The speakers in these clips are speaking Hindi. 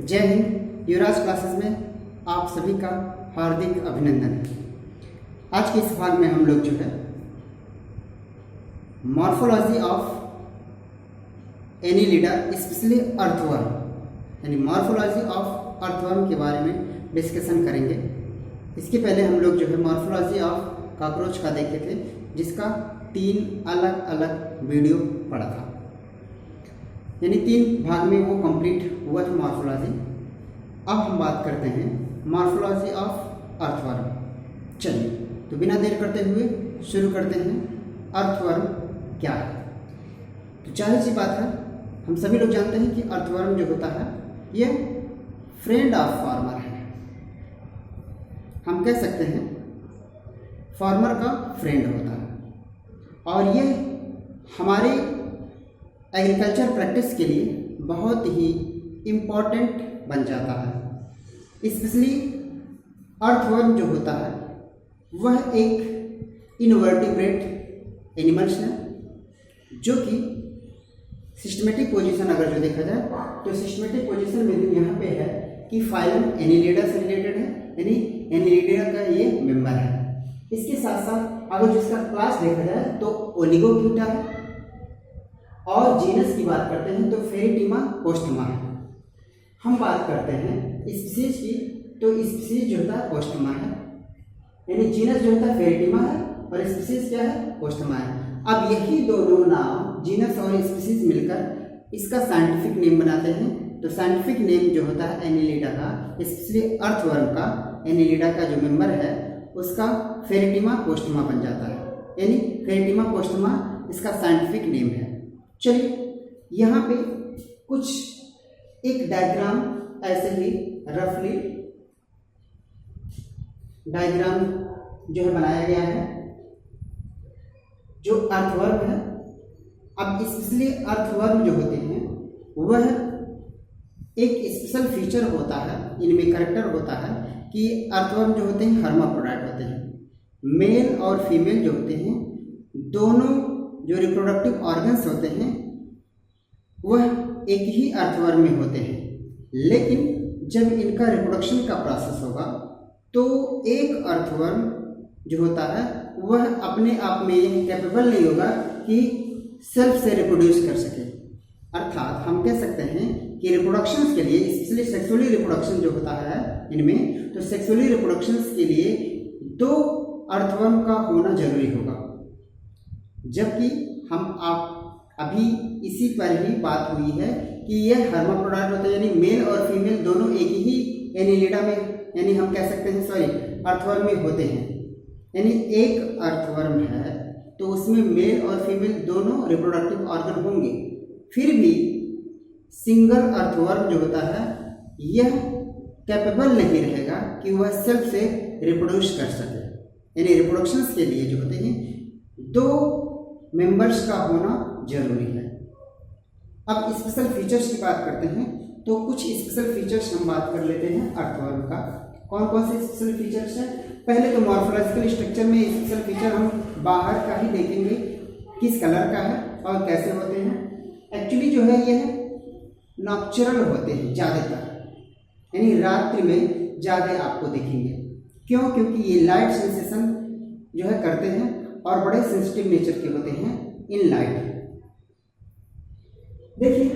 जय हिंद। युवराज क्लासेस में आप सभी का हार्दिक अभिनंदन है। आज के इस भाग में हम लोग जो है morphology of Annelida specially earthworm यानी मॉर्फोलॉजी ऑफ अर्थवर्म के बारे में डिस्कशन करेंगे। इसके पहले हम लोग जो है मॉर्फोलॉजी ऑफ कॉकरोच का देखे थे, जिसका 3 अलग अलग वीडियो पड़ा था, यानी 3 भाग में वो कंप्लीट हुआ था मॉर्फोलॉजी। अब हम बात करते हैं मॉर्फोलॉजी ऑफ अर्थवर्म। चलिए तो बिना देर करते हुए शुरू करते हैं। अर्थवर्म क्या है? तो जाहिर सी बात है, हम सभी लोग जानते हैं कि अर्थवर्म जो होता है ये फ्रेंड ऑफ फार्मर है। हम कह सकते हैं फार्मर का फ्रेंड होता है और ये हमारे एग्रीकल्चर प्रैक्टिस के लिए बहुत ही इम्पॉर्टेंट बन जाता है। स्पेशली अर्थवर्म जो होता है वह एक इनवर्टिब्रेट एनिमल्स है, जो कि सिस्टमेटिक पोजीशन अगर जो देखा जाए तो सिस्टमेटिक पोजीशन में यहाँ पे है कि फाइलम एनीलिडा से रिलेटेड है, यानी एनीलिडा का ये मेंबर है। इसके साथ साथ अगर जिसका क्लास देखा जाए तो ओलिगोक्यूटा है, और जीनस की बात करते हैं तो फेरिटिमा पोस्टमा है। हम बात करते हैं स्पीशीज की, तो स्पीशीज जो होता है पोस्टमा है, यानी जीनस जो होता है फेरिटिमा है और स्पीशीज क्या है? पोस्टमा है। अब यही दोनों नाम जीनस और स्पीशीज मिलकर इसका साइंटिफिक नेम बनाते हैं। तो साइंटिफिक नेम जो होता है एनीलिडा का, स्पेशली अर्थवर्म का एनीलिडा का जो मेंबर है उसका फेरिटिमा पोस्टमा बन जाता है, यानी फेरिटिमा पोस्टमा इसका साइंटिफिक नेम है। चलिए यहाँ पे कुछ एक डायग्राम ऐसे ही रफली डायग्राम जो है बनाया गया है जो अर्थवर्म है। अब स्पेशली अर्थवर्म जो होते हैं वह एक स्पेशल फीचर होता है, इनमें करेक्टर होता है कि अर्थवर्म जो होते हैं हर्माफ्रोडाइट होते हैं। मेल और फीमेल जो होते हैं दोनों जो रिप्रोडक्टिव ऑर्गन्स होते हैं वह एक ही अर्थवर्म में होते हैं, लेकिन जब इनका रिप्रोडक्शन का प्रोसेस होगा तो एक अर्थवर्म जो होता है वह अपने आप में कैपेबल नहीं होगा कि सेल्फ से रिप्रोड्यूस कर सके। अर्थात हम कह सकते हैं कि रिप्रोडक्शन के लिए, स्पेशली सेक्सुअली रिप्रोडक्शन जो होता है इनमें, तो सेक्सुअली रिप्रोडक्शन के लिए 2 अर्थवर्म का होना जरूरी होगा। जबकि हम आप अभी इसी पर ही बात हुई है कि यह हर्माफ्रोडाइट होते हैं, यानी मेल और फीमेल दोनों एक ही एनीलिडा में, यानी हम कह सकते हैं अर्थवर्म में होते हैं। यानी एक अर्थवर्म है तो उसमें मेल और फीमेल दोनों रिप्रोडक्टिव ऑर्गन होंगे, फिर भी सिंगल अर्थवर्म जो होता है यह कैपेबल नहीं रहेगा कि वह सेल्फ से रिप्रोड्यूस कर सके। यानी रिप्रोडक्शंस के लिए जो होते हैं 2 मेंबर्स का होना जरूरी है। अब स्पेशल फीचर्स की बात करते हैं, तो कुछ स्पेशल फीचर्स हम बात कर लेते हैं अर्थवर्म का। कौन कौन से स्पेशल फीचर्स हैं? पहले तो मॉर्फोलॉजिकल स्ट्रक्चर में स्पेशल फीचर हम बाहर का ही देखेंगे, किस कलर का है और कैसे होते हैं। एक्चुअली जो है यह नॉक्चरल होते हैं ज़्यादातर, यानी रात्रि में ज़्यादा आपको दिखेंगे। क्यों? क्योंकि ये लाइट सेंसेशन जो है करते हैं और बड़े सेंसिटिव नेचर के होते हैं इन लाइट। देखिए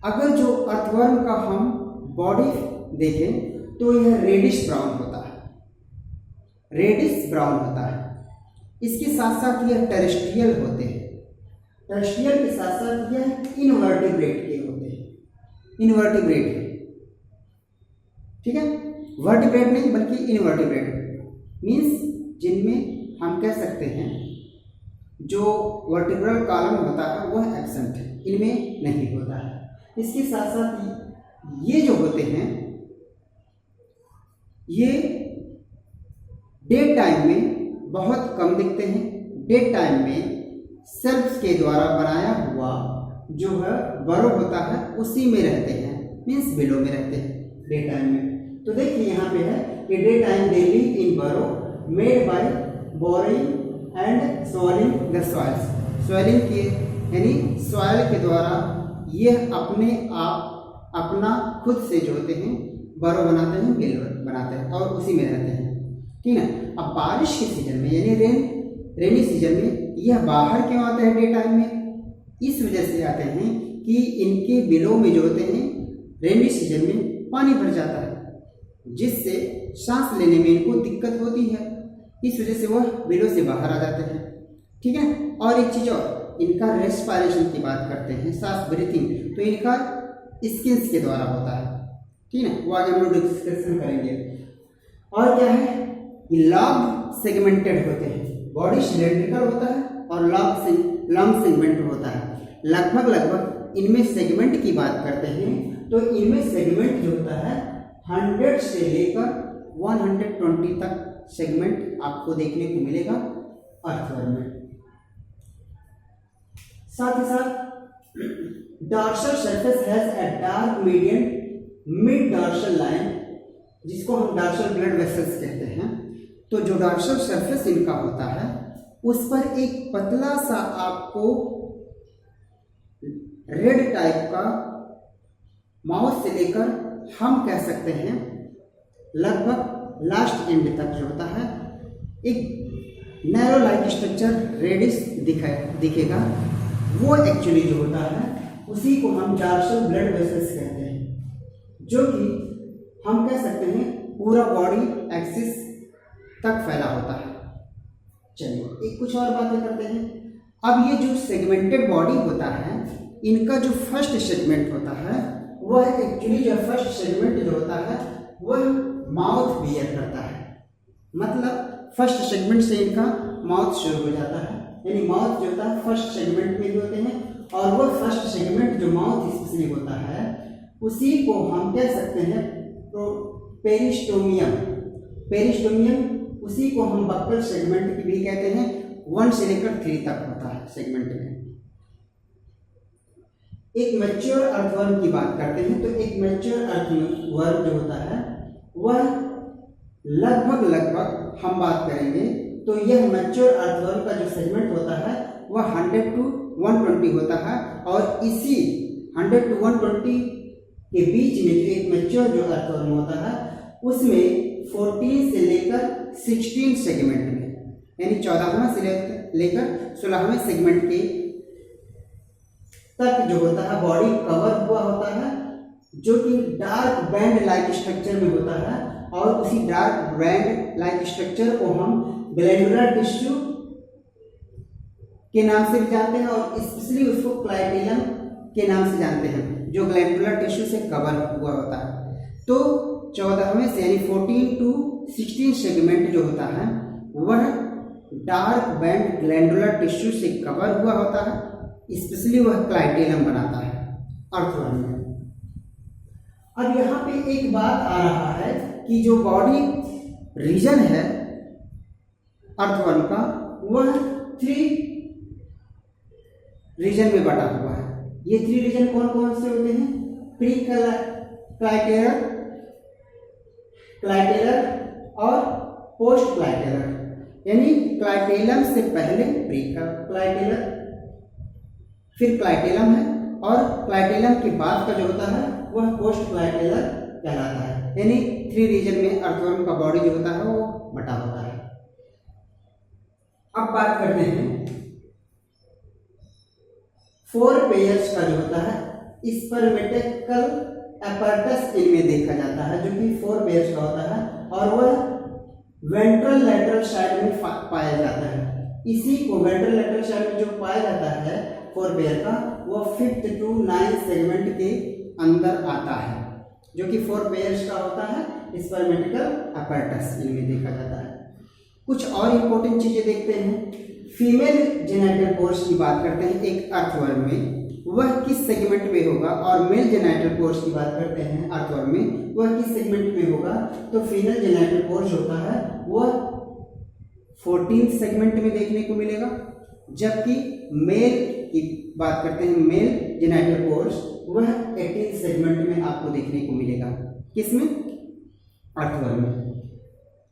अगर जो अर्थवर्म का हम बॉडी देखें तो यह रेडिश ब्राउन होता है, रेडिश ब्राउन होता है। इसके साथ साथ यह टेरेस्ट्रियल होते हैं, टेरेस्ट्रियल के साथ साथ यह इनवर्टिब्रेट के होते हैं, इनवर्टिब्रेट है, ठीक है। वर्टिब्रेट नहीं बल्कि इनवर्टिब्रेट मीन्स जिनमें हम कह सकते हैं जो वर्टिब्रल कॉलम होता है वह एब्सेंट है, इनमें नहीं होता है। इसके साथ साथ ये जो होते हैं ये डे टाइम में बहुत कम दिखते हैं। डे टाइम में सेल्स के द्वारा बनाया हुआ जो है बरो होता है उसी में रहते हैं, मीन्स बिलो में रहते हैं डे टाइम में। तो देखिए यहाँ पे है कि day time they live in burrow made by boring and soiling the soils. Soiling के यानी सॉइल के द्वारा यह अपने आप अपना खुद से जो होते हैं बरो बनाते हैं, बिल बनाते हैं और उसी में रहते हैं, ठीक है। अब बारिश के सीजन में यानी रेनी सीजन में यह बाहर क्यों आते हैं डे टाइम में? इस वजह से आते हैं कि इनके बिलों में जो होते हैं रेनी सीजन में पानी भर जाता है, जिससे सांस लेने में इनको दिक्कत होती है। इस वजह से वह बिलों से बाहर आ जाते हैं, ठीक है। और एक चीज़ और, इनका रेस्पिरेशन की बात करते हैं, सांस ब्रीथिंग, तो इनका स्किन्स के द्वारा होता है, ठीक है। वो आगे हम लोग डिस्कशन करेंगे। और क्या है, ये लॉन्ग सेगमेंटेड होते हैं, बॉडी सिलेंड्रिकल होता है और लॉन्ग सेगमेंट होता है। लगभग इनमें सेगमेंट की बात करते हैं तो इनमें सेगमेंट जो होता है 100 से लेकर 120 तक सेगमेंट आपको देखने को मिलेगा अर्थवर्म में। साथ ही साथ dorsal surface has a dark median mid dorsal line, जिसको हम डॉर्सल ब्लड वेसल्स कहते हैं। तो जो डॉर्सल सरफेस इनका होता है उस पर एक पतला सा आपको रेड टाइप का माउथ से लेकर हम कह सकते हैं लगभग लास्ट एंड तक जो होता है एक नैरो लाइक स्ट्रक्चर रेडिश दिखेगा। वो एक्चुअली जो होता है उसी को हम डॉर्सल ब्लड वेसल्स कहते हैं, जो कि हम कह सकते हैं पूरा बॉडी एक्सिस तक फैला होता है। चलिए एक कुछ और बातें करते हैं। अब ये जो सेगमेंटेड बॉडी होता है, इनका जो फर्स्ट सेगमेंट होता है वह एक्चुअली जो फर्स्ट सेगमेंट जो होता है वह माउथ बियर करता है। मतलब फर्स्ट सेगमेंट से इनका माउथ शुरू हो जाता है, यानी माउथ जो होता है फर्स्ट सेगमेंट में होते हैं, और वह फर्स्ट सेगमेंट जो माउथ स्पेशली होता है उसी को हम कह सकते हैं पेरिस्टोमियम। उसी को हम बक्कल सेगमेंट भी कहते हैं। 1 से लेकर 3 तक होता है सेगमेंट में। एक मैच्योर अर्थवर्म की बात करते हैं तो एक मैच्योर अर्थवर्म जो होता है वह लगभग हम बात करेंगे तो यह मैच्योर अर्थवर्म का जो सेगमेंट होता है वह 100 to 120 होता है, और इसी 100 to 120 के बीच में जो एक मैच्योर जो अर्थवर्म होता है उसमें 14 से लेकर 16 सेगमेंट में, यानी 14वां से लेकर 16वें सेगमेंट के तक जो होता है बॉडी कवर हुआ होता है, जो कि डार्क बैंड लाइक स्ट्रक्चर में होता है। और उसी डार्क बैंड लाइक स्ट्रक्चर को हम ग्लैंडुलर टिश्यू के नाम से भी जानते हैं, और स्पेशली उसको क्लाइटेलम के नाम से जानते हैं, जो ग्लैंडुलर टिश्यू से कवर हुआ होता है। तो 14वें से यानी 14 to 16 सेगमेंट जो होता है वह डार्क बैंड ग्लैंडुलर टिश्यू से कवर हुआ होता है, स्पेशली वह क्लाइटेलम बनाता है अर्थवर्म में। अब यहाँ पे एक बात आ रहा है कि जो बॉडी रीजन है अर्थवर्म का वह 3 रीजन में बटा हुआ है। ये 3 रीजन कौन कौन से होते हैं? प्री क्लाइटेलर और पोस्ट क्लाइटेलर, यानी क्लाइटेलम से पहले प्री क्लाइटेलर, फिर क्लाइटेलम है, और क्लाइटेलम के बाद का जो होता है वह पोस्ट क्लाइटेलर कहलाता है। यानी 3 रीजन में अर्थवर्म का बॉडी जो होता है वो बटा होता है। अब बात करते हैं 4 पेयर्स का जो होता है स्पर्मेटिकल अपैरेटस इनमें देखा जाता है, जो कि 4 पेयर्स का होता है, और वह वेंट्रल लैटरल साइड में पाया जाता है। इसी को वेंट्रल लैटरल साइड में जो पाया जाता है 4 पेयर का, वो 5th to 9th सेगमेंट के अंदर आता है, जो कि 4 पेयर्स का होता है स्पर्मेटिकल अपैरेटस इनमें देखा जाता है। कुछ और इंपॉर्टेंट चीजें देखते हैं। फीमेल जेनाइटल पोर्स की बात करते हैं एक अर्थवर्म में, वह किस सेगमेंट में होगा, और मेल जेनाइटल पोर्स की बात करते हैं अर्थवर्म में, वह किस सेगमेंट में होगा। तो फीमेल जेनाइटल पोर्स होता है वह 14th सेगमेंट में देखने को मिलेगा, जबकि मेल की बात करते हैं मेल जेनाइटल पोर्स वह 18th सेगमेंट में आपको देखने को मिलेगा। किसमें? अर्थवर्म में।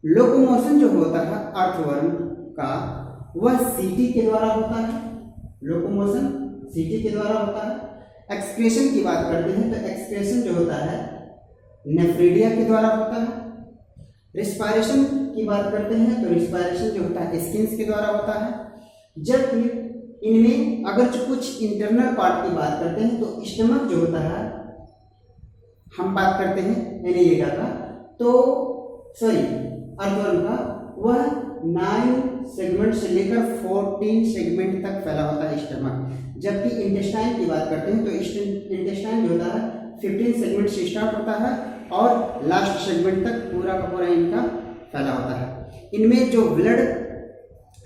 लोकोमोशन जो होता है अर्थवर्म का वह सीटी के द्वारा होता है। लोकोमोशन सीटी के द्वारा होता है, एक्सक्रीशन की बात करते हैं तो एक्सक्रीशन जो होता है नेफ्रीडिया के द्वारा होता है। रिस्पायरेशन की बात करते हैं तो रिस्पायरेशन जो होता है स्किन्स के द्वारा होता है। जबकि इनमें अगर जो कुछ इंटरनल पार्ट की बात करते हैं तो स्टमक जो होता है, हम बात करते हैं एनीलिडा का, तो सॉरी अर्थवर्म का, वह 9 सेगमेंट से लेकर 14 सेगमेंट तक फैला होता है स्टमक। जबकि इंटेस्टाइन की बात करते हैं तो इंटेस्टाइन जो होता है 15 सेगमेंट से स्टार्ट होता है और लास्ट सेगमेंट तक पूरा का पूरा इनका फैला होता है। इनमें जो ब्लड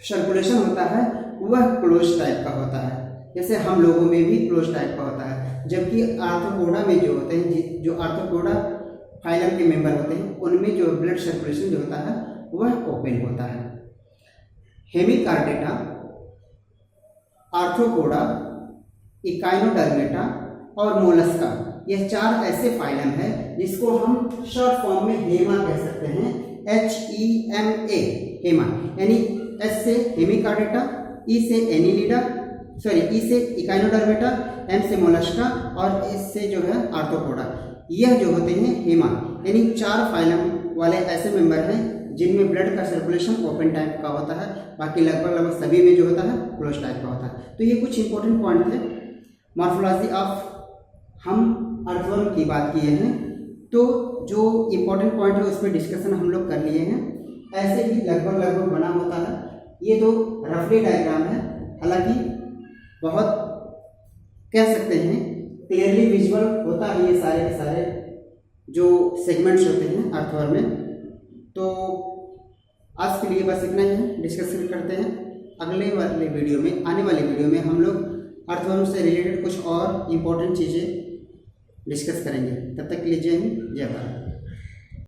सर्कुलेशन होता है वह क्लोज टाइप का होता है, जैसे हम लोगों में भी क्लोज टाइप का होता है। जबकि आर्थ्रोपोडा में जो होते हैं, जो आर्थ्रोपोडा फाइलम के मेंबर होते हैं, उनमें जो ब्लड सर्कुलेशन जो होता है वह ओपन होता है। हेमिकार्डेटा, आर्थ्रोपोडा, इकाइनोडर्मेटा और मोलस्का, यह 4 ऐसे फाइलम है जिसको हम शॉर्ट फॉर्म में हेमा कह सकते हैं, HEMA, हेमा। यानी S से हेमिकार्डेटा, E से एनीलिडा, E से इकाइनोडर्मेटा, M से मोलस्का और S से जो है आर्थ्रोपोडा। यह जो होते हैं हेमा, यानी 4 फाइलम वाले ऐसे मेंबर हैं जिनमें ब्लड का सर्कुलेशन ओपन टाइप का होता है, बाकी लगभग सभी में जो होता है क्लोज टाइप का होता है। तो ये कुछ इंपॉर्टेंट पॉइंट थे मॉर्फोलॉजी ऑफ, हम अर्थवर्म की बात किए हैं, तो जो इम्पोर्टेंट पॉइंट है उस पर डिस्कशन हम लोग कर लिए हैं। ऐसे ही लगभग बना होता है। ये तो रफली डायग्राम है, हालांकि बहुत कह सकते हैं क्लियरली विजुअल होता है ये सारे के सारे जो सेगमेंट्स होते हैं अर्थवर्म में। तो आज के लिए बस इतना ही है, डिस्कशन करते हैं अगले वाले वीडियो में। आने वाले वीडियो में हम लोग अर्थवर्म से रिलेटेड कुछ और इम्पोर्टेंट चीज़ें डिस्कस करेंगे। तब तक के लिए जय हिंद, जय भारत।